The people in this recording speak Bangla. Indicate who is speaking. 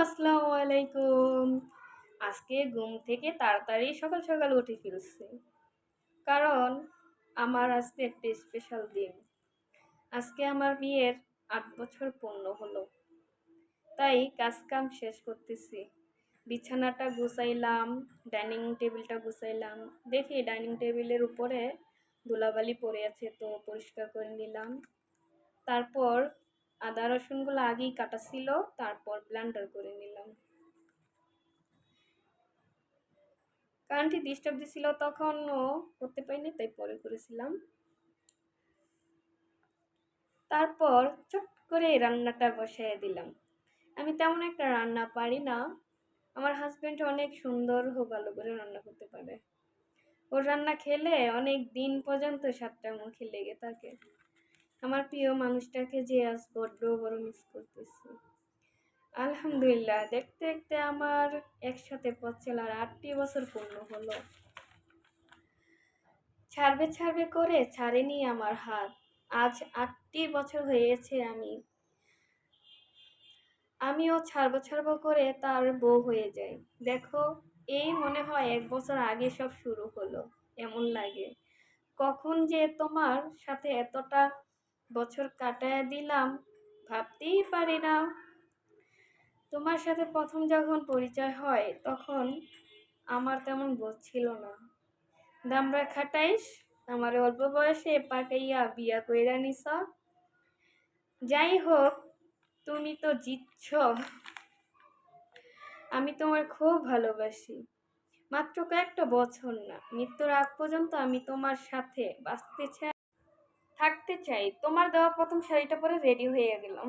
Speaker 1: আসসালামু আলাইকুম। আজকে ঘুম থেকে তাড়াতাড়ি সকাল সকাল উঠে ফেলছি, কারণ আমার আজকে একটা স্পেশাল দিন। আজকে আমার বিয়ের 8 বছর পূর্ণ হলো, তাই কাজ কাম শেষ করতেছি। বিছানাটা গুছাইলাম, ডাইনিং টেবিলটা গুছাইলাম। দেখি ডাইনিং টেবিলের উপরে ধুলাবালি পড়ে আছে, তো পরিষ্কার করে নিলাম। তারপর আদা রসুনগুলো আগেই কাটা ছিল, তারপর ব্লেন্ডার করে নিলাম। কারেন্টটি ডিস্টার্ব দিছিল, তখনও করতে পারিনি, তাই পরে করেছিলাম। তারপর চট করে রান্নাটা বসায় দিলাম। আমি তেমন একটা রান্না পারি না, আমার হাজবেন্ড অনেক সুন্দর ও ভালো করে রান্না করতে পারে। ওর রান্না খেলে অনেক দিন পর্যন্ত স্বাদটা মুখে লেগে থাকে। আমার প্রিয় মানুষটাকে যে আজ বড্ড বড় মিস করতেছি। আলহামদুলিল্লাহ, দেখতে দেখতে আমার একসাথে পথ চলার 8টি বছর পূর্ণ হলো। ছাড়বে ছাড়বে করে ছাড়েনি আমার হাত। আজ 8টি বছর হয়েছে আমিও ছাড়বো ছাড়বো করে তার বউ হয়ে যাই। দেখো, এই মনে হয় 1 বছর আগে সব শুরু হলো, এমন লাগে। কখন যে তোমার সাথে এতটা বছর কাটায় দিলাম ভাবতেই পারি না। তোমার সাথে প্রথম যখন পরিচয় হয়, তখন আমার তেমন বোধ ছিল না। দামড়া খাটাইস, আমার অল্প বয়সে পাকাইয়া বিয়া কইরা নিছ। যাই হোক, তুমি তো জিতছ। আমি তোমার খুব ভালোবাসি। মাত্র কয়েকটা বছর না, মৃত্যুর আগ পর্যন্ত আমি তোমার সাথে বাঁচতে চাই, থাকতে চাই। তোমার দেওয়া প্রথম শাড়িটা পরে রেডি হয়ে গেলাম।